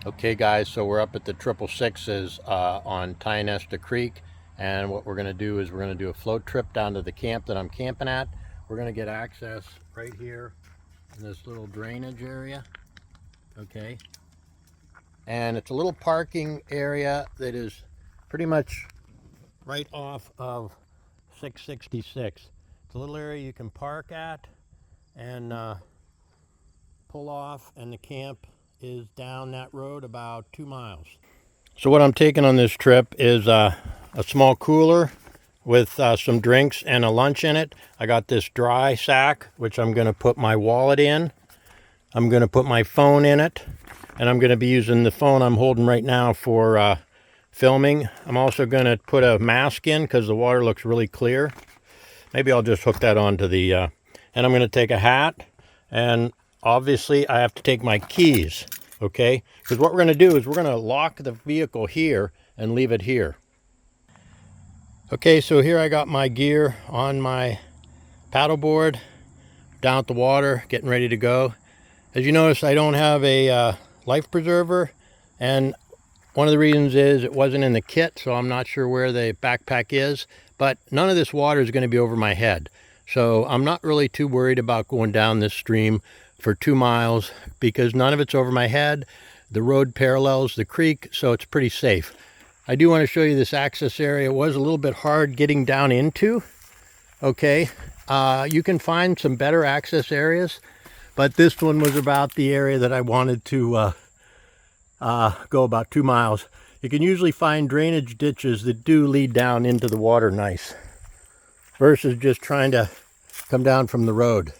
Okay guys, so we're up at the 666s on Tionesta Creek, and what we're going to do is we're going to do a float trip down to the camp that I'm camping at. We're going to get access right here in this little drainage area, okay? And it's a little parking area that is pretty much right off of 666. It's a little area you can park at and pull off, and the camp is down that road about 2 miles. So what I'm taking on this trip is a small cooler with some drinks and a lunch in it. I got this dry sack, which I'm going to put my wallet in. I'm going to put my phone in it, and I'm going to be using the phone I'm holding right now for filming. I'm also going to put a mask in because the water looks really clear. Maybe I'll just hook that onto the, and I'm going to take a hat, and obviously I have to take my keys, okay? Because what we're going to do is we're going to lock the vehicle here and leave it here. Okay, so here I got my gear on my paddleboard, down at the water, getting ready to go. As you notice, I don't have a life preserver, and one of the reasons is it wasn't in the kit, so I'm not sure where the backpack is, but none of this water is going to be over my head. So I'm not really too worried about going down this stream for 2 miles because none of it's over my head. The road parallels the creek, so it's pretty safe. I do want to show you this access area. It was a little bit hard getting down into, okay? You can find some better access areas, but this one was about the area that I wanted to go about 2 miles. You can usually find drainage ditches that do lead down into the water nice versus just trying to come down from the road.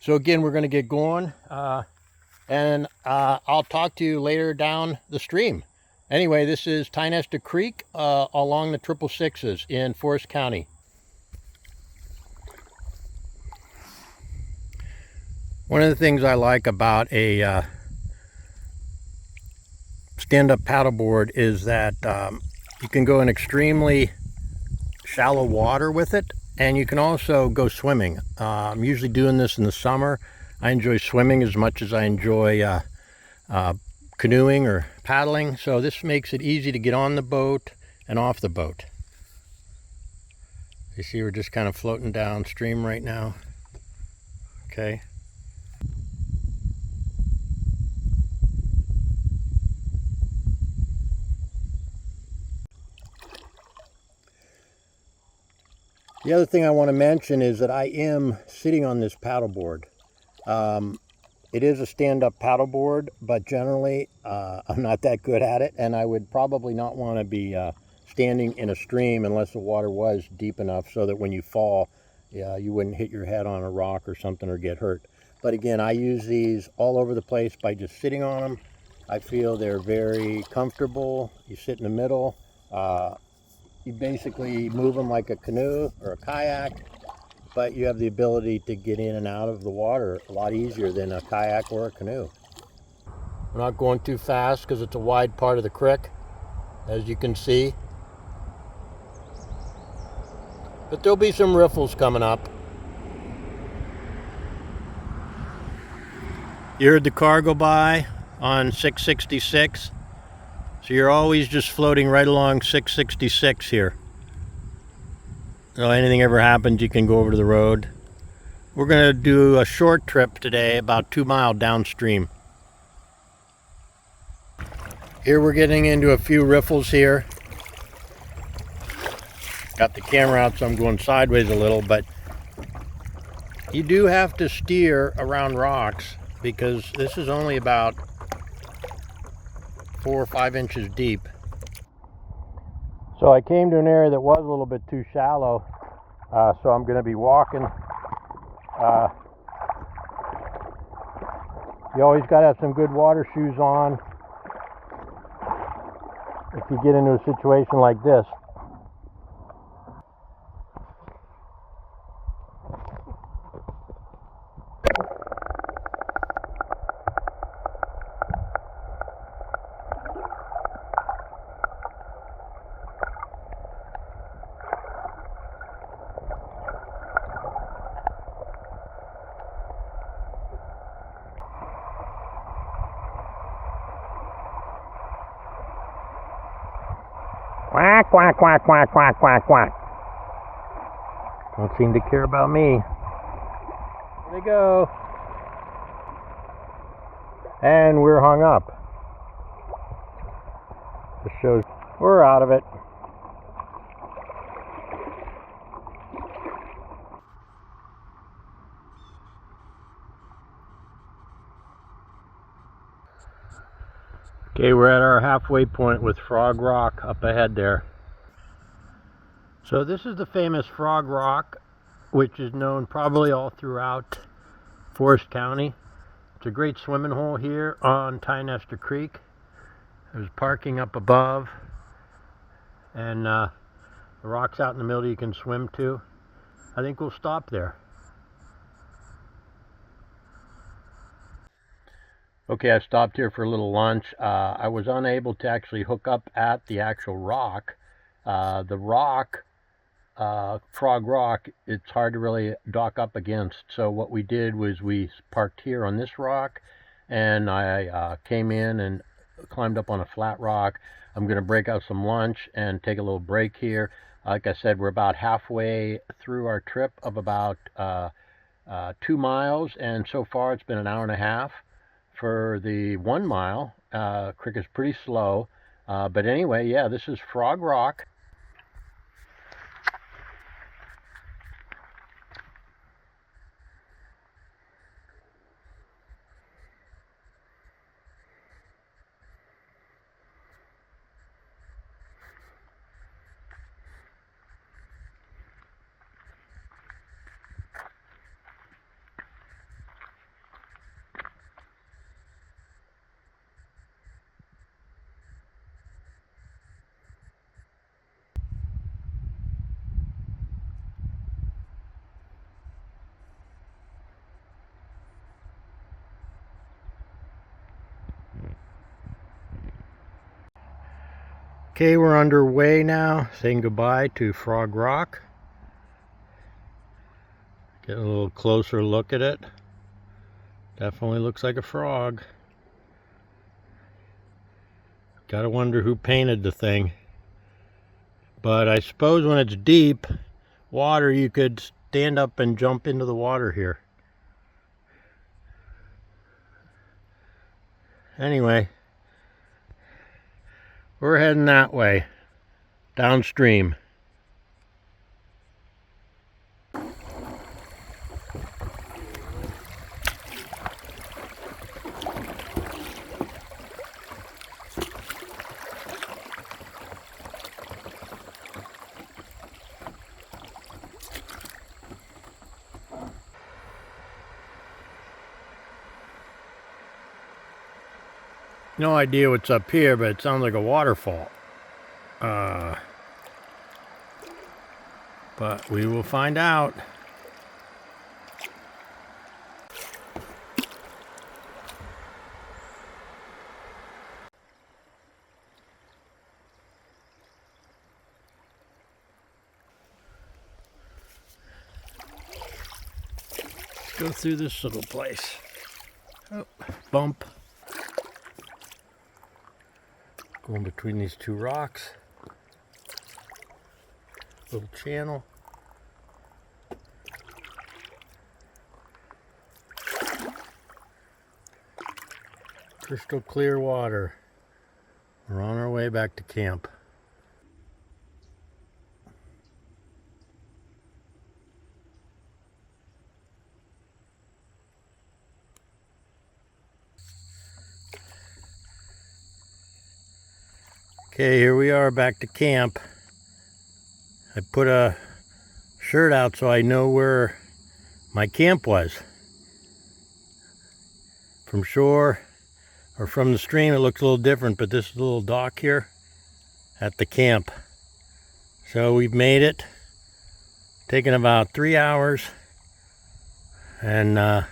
So again, we're going to get going and I'll talk to you later down the stream. Anyway, this is Tionesta Creek along the 666s in Forest County. One of the things I like about a stand-up paddleboard is that you can go in extremely shallow water with it, and you can also go swimming. I'm usually doing this in the summer. I enjoy swimming as much as I enjoy canoeing or paddling, so this makes it easy to get on the boat and off the boat. You see we're just kind of floating downstream right now. Okay. The other thing I want to mention is that I am sitting on this paddleboard. It is a stand-up paddleboard, but generally I'm not that good at it, and I would probably not want to be standing in a stream unless the water was deep enough so that when you fall, you wouldn't hit your head on a rock or something or get hurt. But again, I use these all over the place by just sitting on them. I feel they're very comfortable. You sit in the middle. You basically move them like a canoe or a kayak, but you have the ability to get in and out of the water a lot easier than a kayak or a canoe. We're not going too fast because it's a wide part of the creek, as you can see. But there'll be some riffles coming up. You heard the car go by on 666. So you're always just floating right along 666 here. So anything ever happens, you can go over to the road. We're going to do a short trip today, about 2 miles downstream. Here we're getting into a few riffles here. Got the camera out, so I'm going sideways a little, but you do have to steer around rocks because this is only about 4 or 5 inches deep. So I came to an area that was a little bit too shallow, so I'm going to be walking. You always got to have some good water shoes on if you get into a situation like this. Quack, quack, quack, quack, quack, quack, quack. Don't seem to care about me. There they go. And we're hung up. This shows we're out of it. Okay, we're at our halfway point with Frog Rock up ahead there. So this is the famous Frog Rock, which is known probably all throughout Forest County. It's a great swimming hole here on Tionesta Creek. There's parking up above, and the rocks out in the middle you can swim to. I think we'll stop there. Okay, I stopped here for a little lunch. I was unable to actually hook up at the actual rock. The rock, Frog Rock, it's hard to really dock up against. So what we did was we parked here on this rock, and I came in and climbed up on a flat rock. I'm going to break out some lunch and take a little break here. Like I said, we're about halfway through our trip of about 2 miles, and so far it's been an hour and a half. For the 1 mile, creek is pretty slow, but anyway, yeah, this is Frog Rock. Okay, we're underway now, saying goodbye to Frog Rock. Getting a little closer look at it. Definitely looks like a frog. Gotta wonder who painted the thing. But I suppose when it's deep water, you could stand up and jump into the water here. Anyway, we're heading that way, downstream. No idea what's up here, but it sounds like a waterfall. But we will find out. Let's go through this little place. Oh, bump. Going between these two rocks. Little channel. Crystal clear water. We're on our way back to camp. Okay, here we are back to camp. I put a shirt out so I know where my camp was. From shore or from the stream it looks a little different, but this is a little dock here at the camp. So we've made it. Taken about 3 hours. And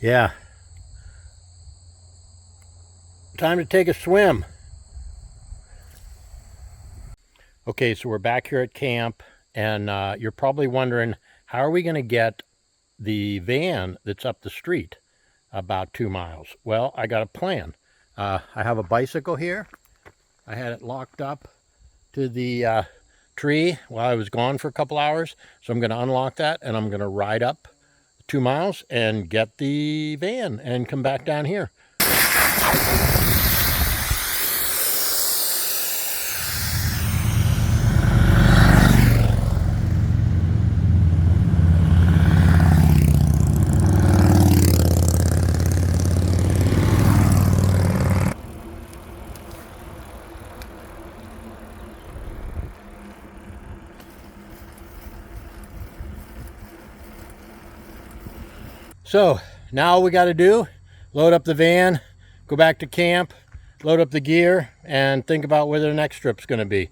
yeah. Time to take a swim. Okay, so we're back here at camp, and you're probably wondering, how are we going to get the van that's up the street about 2 miles? Well, I got a plan. I have a bicycle here. I had it locked up to the tree while I was gone for a couple hours. So I'm going to unlock that and I'm going to ride up 2 miles and get the van and come back down here. So now all we got to do, load up the van, go back to camp, load up the gear, and think about where the next trip's going to be.